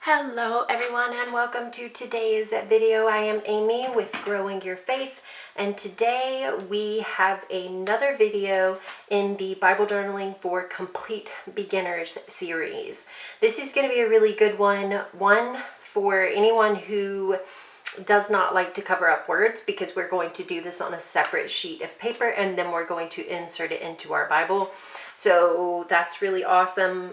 Hello everyone and welcome to today's video. I am Amy with Growing Your Faith, and today we have another video in the Bible Journaling for Complete Beginners series. This is going to be a really good one for anyone who does not like to cover up words, because we're going to do this on a separate sheet of paper and then we're going to insert it into our Bible. So that's really awesome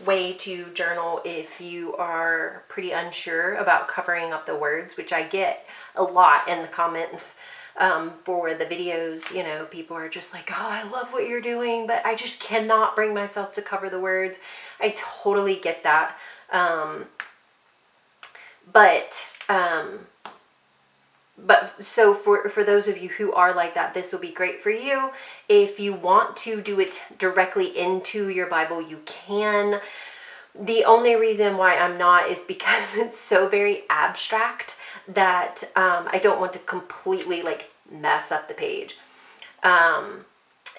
way to journal if you are pretty unsure about covering up the words, which I get a lot in the comments for the videos. You know, people are just like, oh, I love what you're doing, but I just cannot bring myself to cover the words. I totally get that. But so for those of you who are like that, this will be great for you. If you want to do it directly into your Bible, you can. The only reason why I'm not is because it's so very abstract that I don't want to completely like mess up the page.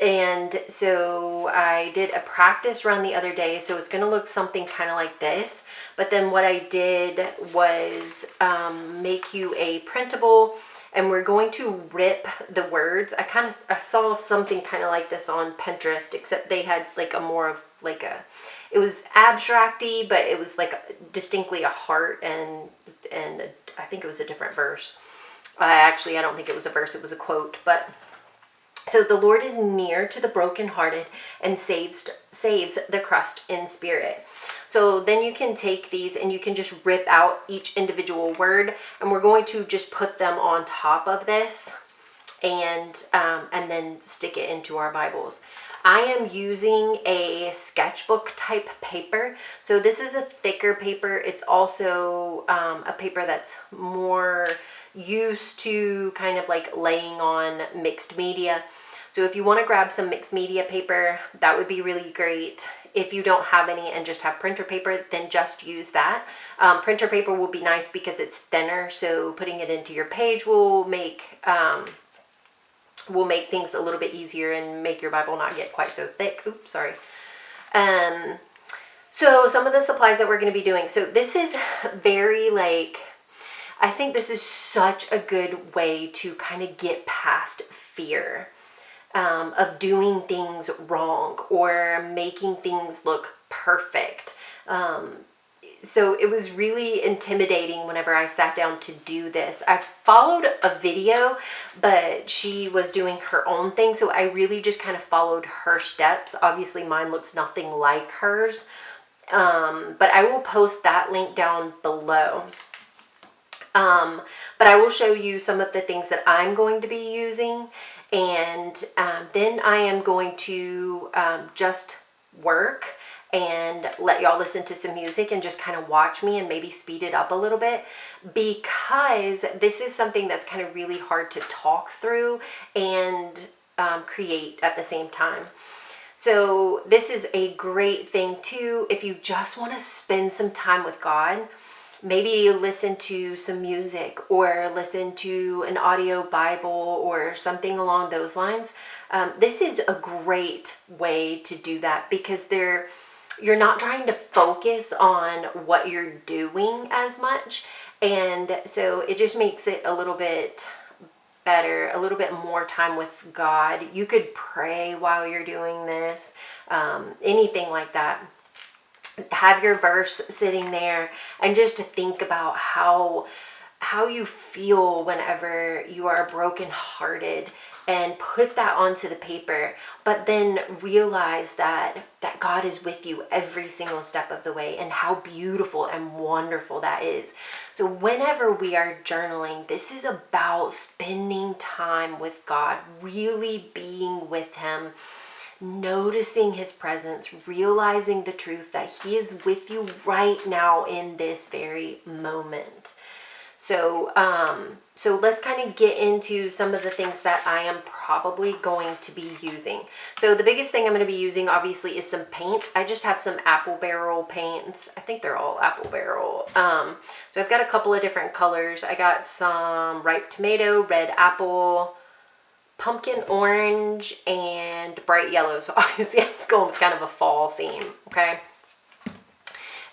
And so I did a practice run the other day, so it's going to look something kind of like this. But then what I did was make you a printable, and we're going to rip the words. I saw something kind of like this on Pinterest, except they had like a more of like a, it was abstracty, but it was like distinctly a heart, and I think it was a different verse. I don't think it was a verse, it was a quote. But so the Lord is near to the brokenhearted and saves the crushed in spirit. So then you can take these and you can just rip out each individual word, and we're going to just put them on top of this and then stick it into our Bibles. I am using a sketchbook type paper. So this is a thicker paper. It's also a paper that's more used to kind of like laying on mixed media. So if you want to grab some mixed media paper, that would be really great. If you don't have any and just have printer paper, then just use that. Printer paper will be nice because it's thinner, so putting it into your page will make things a little bit easier and make your Bible not get quite so thick. Oops, sorry. So some of the supplies that we're going to be doing. So this is very I think this is such a good way to kind of get past fear of doing things wrong or making things look perfect. So it was really intimidating whenever I sat down to do this. I followed a video, but she was doing her own thing, so I really just kind of followed her steps. Obviously mine looks nothing like hers, but I will post that link down below. But I will show you some of the things that I'm going to be using, and then I am going to just work and let y'all listen to some music and just kind of watch me and maybe speed it up a little bit, because this is something that's kind of really hard to talk through and create at the same time. So this is a great thing too if you just want to spend some time with God. Maybe you listen to some music or listen to an audio Bible or something along those lines. This is a great way to do that, because you're not trying to focus on what you're doing as much. And so it just makes it a little bit better, a little bit more time with God. You could pray while you're doing this, anything like that. Have your verse sitting there and just to think about how you feel whenever you are brokenhearted, and put that onto the paper, but then realize that God is with you every single step of the way, and how beautiful and wonderful that is. So whenever we are journaling, this is about spending time with God, really being with Him, noticing His presence, realizing the truth that He is with you right now in this very moment. So let's kind of get into some of the things that I am probably going to be using. So the biggest thing I'm going to be using obviously is some paint. I just have some apple barrel paints. I think they're all apple barrel. So I've got a couple of different colors. I got some ripe tomato, red apple, pumpkin orange and bright yellow. So obviously I was going with kind of a fall theme, okay?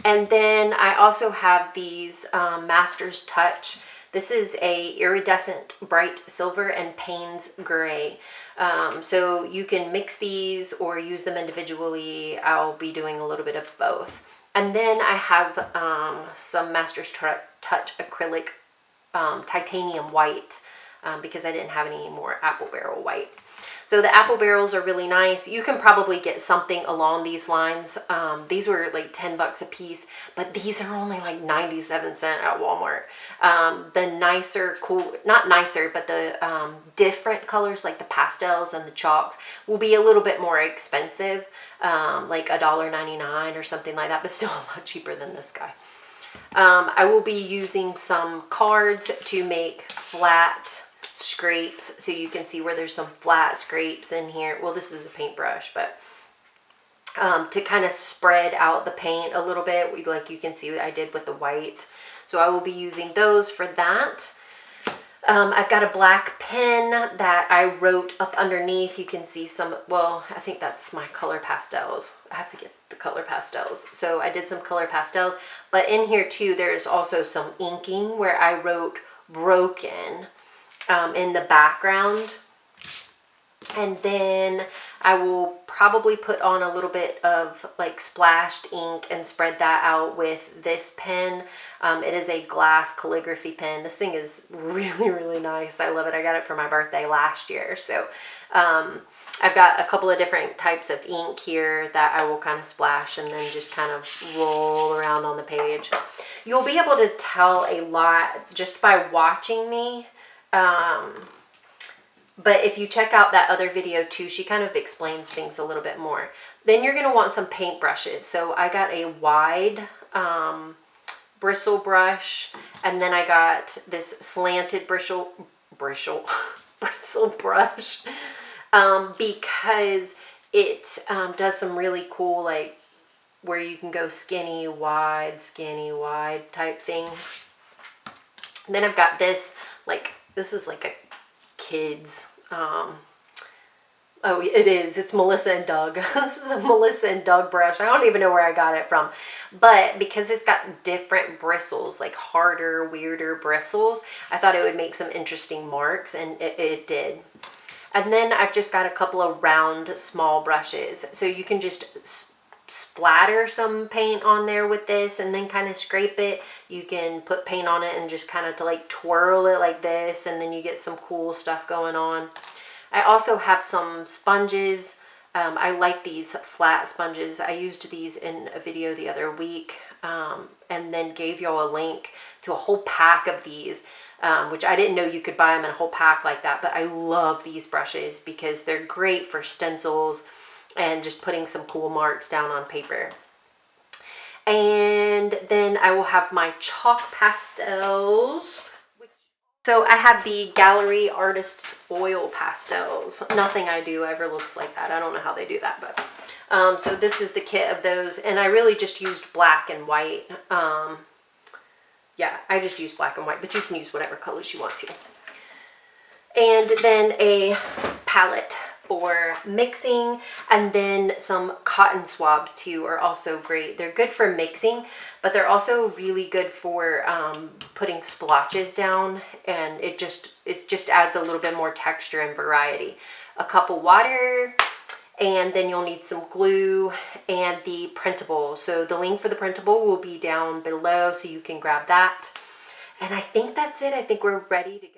And then I also have these Master's Touch. This is a iridescent bright silver and Payne's gray. So you can mix these or use them individually. I'll be doing a little bit of both. And then I have some Master's Touch acrylic titanium white because I didn't have any more apple barrel white. So the apple barrels are really nice. You can probably get something along these lines. These were like 10 bucks a piece, but these are only like 97 cents at Walmart. The nicer, cool, not nicer, but the different colors like the pastels and the chalks will be a little bit more expensive, like $1.99 or something like that, but still a lot cheaper than this guy. I will be using some cards to make flat scrapes, so you can see where there's some flat scrapes in here. Well, this is a paintbrush, but to kind of spread out the paint a little bit, like you can see what I did with the white. So I will be using those for that. I've got a black pen that I wrote up underneath. You can see some, well, I think that's my color pastels. I have to get the color pastels. So I did some color pastels, but in here too, there's also some inking where I wrote broken in the background. And then I will probably put on a little bit of like splashed ink and spread that out with this pen. It is a glass calligraphy pen. This thing is really, really nice. I love it. I got it for my birthday last year. So I've got a couple of different types of ink here that I will kind of splash and then just kind of roll around on the page. You'll be able to tell a lot just by watching me. But if you check out that other video too, she kind of explains things a little bit more. Then you're going to want some paint brushes. So I got a wide bristle brush, and then I got this slanted bristle brush because it does some really cool, like where you can go skinny, wide type thing. And then I've got this, like, this is like a kids, oh, it is, it's Melissa and Doug. This is a Melissa and Doug brush. I don't even know where I got it from, but because it's got different bristles, like harder, weirder bristles, I thought it would make some interesting marks, and it did. And then I've just got a couple of round small brushes, so you can just splatter some paint on there with this and then kind of scrape it. You can put paint on it and just kind of to like twirl it like this, and then you get some cool stuff going on. I also have some sponges. I like these flat sponges. I used these in a video the other week, and then gave y'all a link to a whole pack of these, which I didn't know you could buy them in a whole pack like that, but I love these brushes because they're great for stencils and just putting some cool marks down on paper. And then I will have my chalk pastels. So I have the Gallery Artist's Oil Pastels. Nothing I do ever looks like that. I don't know how they do that, but so this is the kit of those, and I really just used black and white. Yeah, I just used black and white, but you can use whatever colors you want to. And then a palette for mixing, and then some cotton swabs too are also great. They're good for mixing, but they're also really good for putting splotches down, and it just adds a little bit more texture and variety. A cup of water, and then you'll need some glue and the printable. So the link for the printable will be down below, so you can grab that. And I think that's it. I think we're ready to go.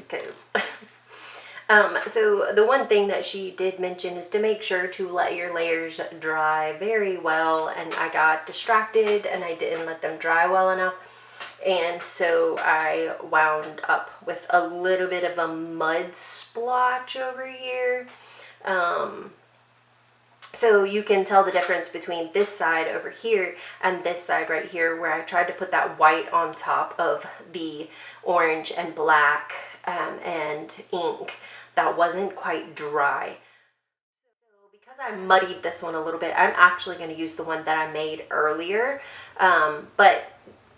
because so the one thing that she did mention is to make sure to let your layers dry very well, and I got distracted and I didn't let them dry well enough, and so I wound up with a little bit of a mud splotch over here. So you can tell the difference between this side over here and this side right here, where I tried to put that white on top of the orange and black and ink that wasn't quite dry. So because I muddied this one a little bit, I'm actually going to use the one that I made earlier. But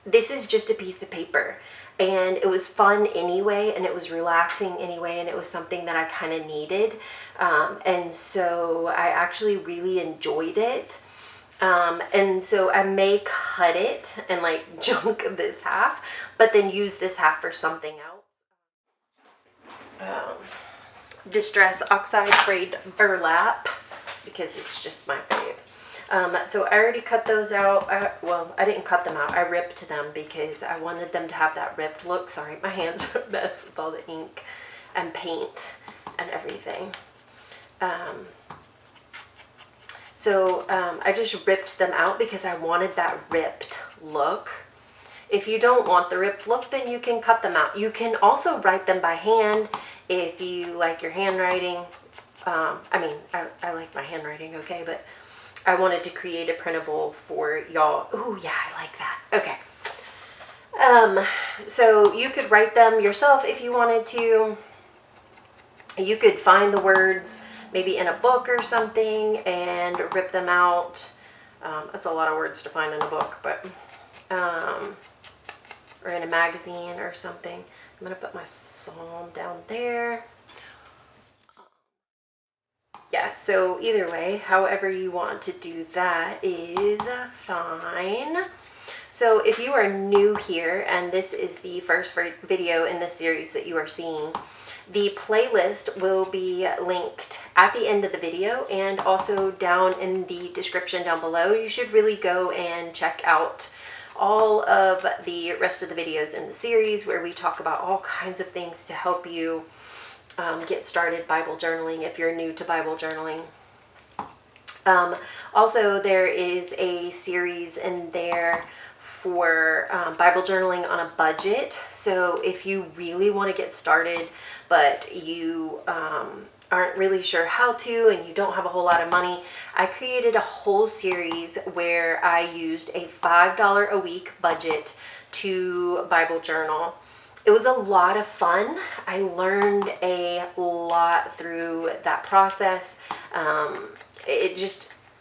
this is just a piece of paper. And it was fun anyway, and it was relaxing anyway, and it was something that I kind of needed. And so I actually really enjoyed it. And so I may cut it and like junk this half, but then use this half for something else. Distress Oxide Frayed Burlap, because it's just my fave. So I already cut those out. Well, I didn't cut them out. I ripped them because I wanted them to have that ripped look. Sorry, my hands are a mess with all the ink and paint and everything. So I just ripped them out because I wanted that ripped look. If you don't want the ripped look, then you can cut them out. You can also write them by hand if you like your handwriting. I mean, I like my handwriting, okay, but I wanted to create a printable for y'all. Ooh, yeah, I like that. Okay. So you could write them yourself if you wanted to. You could find the words maybe in a book or something and rip them out. That's a lot of words to find in a book, but or in a magazine or something. I'm gonna put my psalm down there. Yeah, so either way, however you want to do that is fine. So if you are new here and this is the first video in this series that you are seeing, the playlist will be linked at the end of the video and also down in the description down below. You should really go and check out all of the rest of the videos in the series where we talk about all kinds of things to help you get started Bible journaling if you're new to Bible journaling. Also, there is a series in there for Bible journaling on a budget. So if you really want to get started, but you aren't really sure how to and you don't have a whole lot of money, I created a whole series where I used a $5 a week budget to Bible journal. It was a lot of fun. I learned a lot through that process.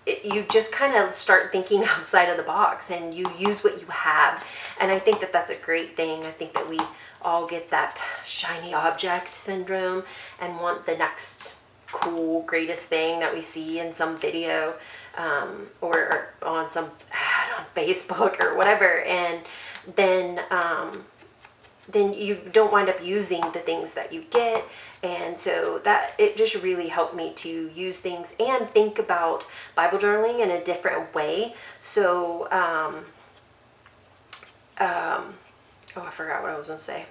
You just kind of start thinking outside of the box and you use what you have. And I think that that's a great thing. I think that we all get that shiny object syndrome and want the next cool, greatest thing that we see in some video or on some ad on Facebook or whatever. And then you don't wind up using the things that you get. And so that it just really helped me to use things and think about Bible journaling in a different way. So, oh, I forgot what I was going to say.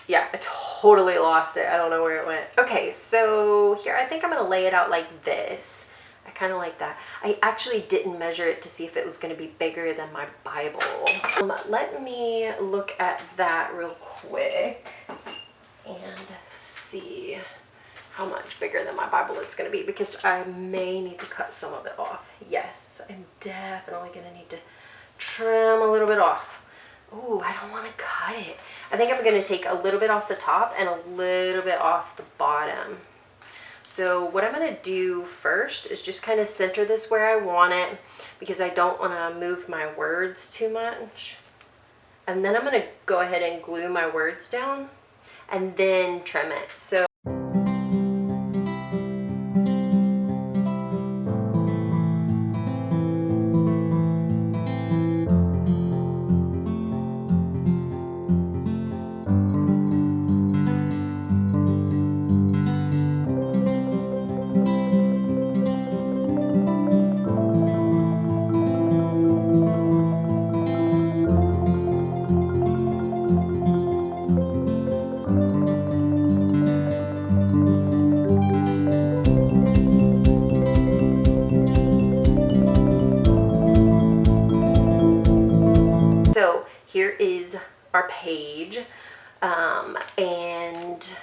Yeah, I totally lost it. I don't know where it went. Okay, so here, I think I'm going to lay it out like this. I kind of like that. I actually didn't measure it to see if it was going to be bigger than my Bible. Let me look at that real quick and see how much bigger than my Bible it's going to be, because I may need to cut some of it off. Yes, I'm definitely going to need to trim a little bit off. Ooh, I don't want to cut it. I think I'm going to take a little bit off the top and a little bit off the bottom. So what I'm going to do first is just kind of center this where I want it, because I don't want to move my words too much. And then I'm going to go ahead and glue my words down and then trim it. So our page. And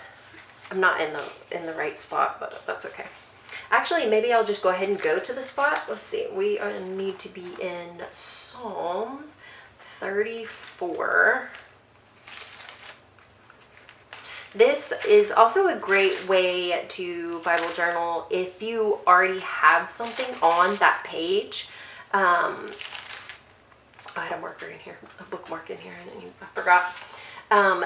I'm not in the right spot, but that's okay. Actually, maybe I'll just go ahead and go to the spot. Let's see. We need to be in Psalms 34. This is also a great way to Bible journal if you already have something on that page. I had a marker in here, a bookmark in here, and I forgot.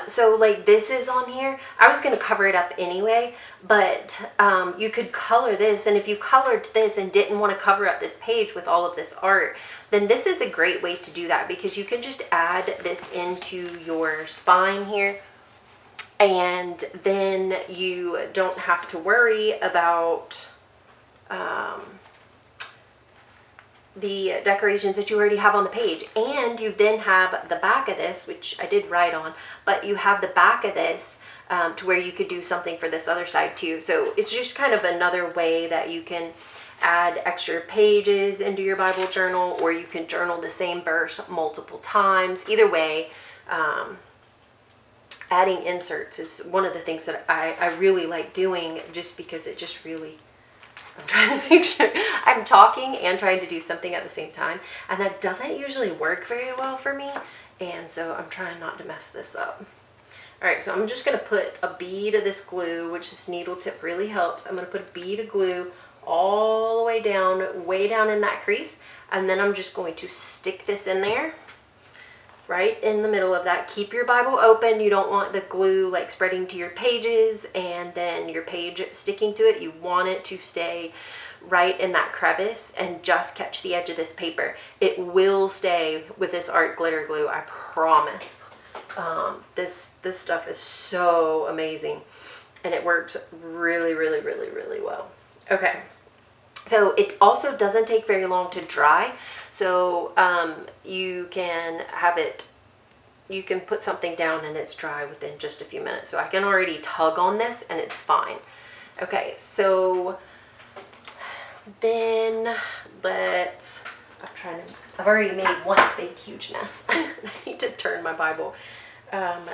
So like this is on here. I was going to cover it up anyway, but you could color this. And if you colored this and didn't want to cover up this page with all of this art, then this is a great way to do that, because you can just add this into your spine here. And then you don't have to worry about the decorations that you already have on the page. And you then have the back of this, which I did write on, but you have the back of this to where you could do something for this other side too. So it's just kind of another way that you can add extra pages into your Bible journal, or you can journal the same verse multiple times. Either way, adding inserts is one of the things that I really like doing, just because it just really, I'm trying to make sure I'm talking and trying to do something at the same time, and that doesn't usually work very well for me, and so I'm trying not to mess this up. All right, so I'm just going to put a bead of this glue, which this needle tip really helps. I'm going to put a bead of glue all the way down in that crease, and then I'm just going to stick this in there. Right in the middle of that. Keep your Bible open. You don't want the glue like spreading to your pages and then your page sticking to it. You want it to stay right in that crevice and just catch the edge of this paper. It will stay with this art glitter glue, I promise. This stuff is so amazing, and it works really, really, really, really well. Okay. So it also doesn't take very long to dry. So you can have it, you can put something down and it's dry within just a few minutes. So I can already tug on this and it's fine. Okay, so then I've already made one big huge mess. I need to turn my Bible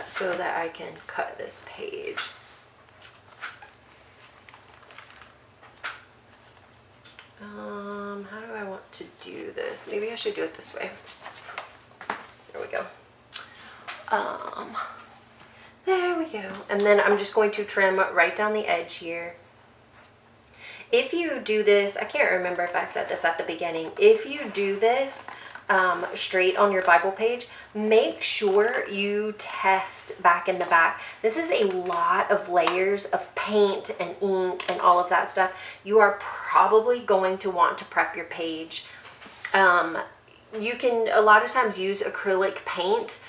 so that I can cut this page. How do I want to do this? Maybe I should do it this way. There we go. There we go. And then I'm just going to trim right down the edge here. If you do this, I can't remember if I said this at the beginning. If you do this straight on your Bible page, make sure you test back in the back. This is a lot of layers of paint and ink and all of that stuff. You are probably going to want to prep your page. You can a lot of times use acrylic paint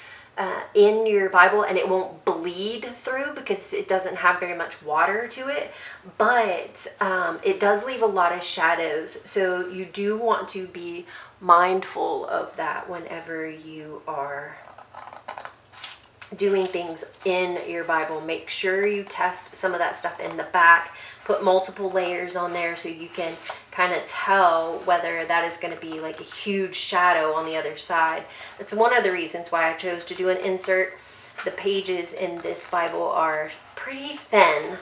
in your Bible and it won't bleed through because it doesn't have very much water to it, but it does leave a lot of shadows. So you do want to be mindful of that whenever you are doing things in your Bible. Make sure you test some of that stuff in the back. Put multiple layers on there so you can kind of tell whether that is going to be like a huge shadow on the other side. That's one of the reasons why I chose to do an insert. The pages in this Bible are pretty thin,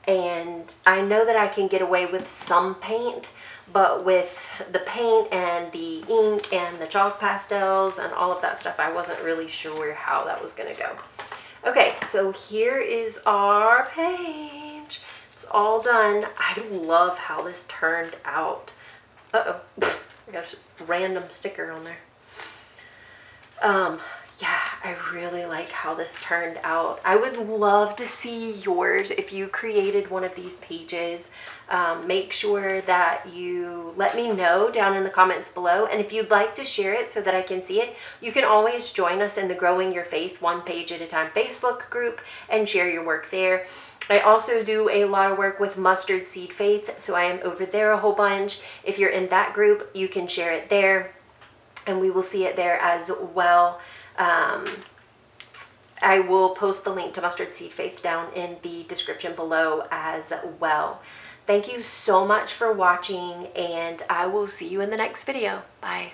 and I know that I can get away with some paint, but with the paint and the ink and the chalk pastels and all of that stuff, I wasn't really sure how that was going to go. Okay, so here is our page. It's all done. I love how this turned out. Uh-oh, I got a random sticker on there. Yeah, I really like how this turned out. I would love to see yours if you created one of these pages. Make sure that you let me know down in the comments below. And if you'd like to share it so that I can see it, you can always join us in the Growing Your Faith One Page at a Time Facebook group and share your work there. I also do a lot of work with Mustard Seed Faith, so I am over there a whole bunch. If you're in that group, you can share it there, and we will see it there as well. I will post the link to Mustard Seed Faith down in the description below as well. Thank you so much for watching, and I will see you in the next video. Bye.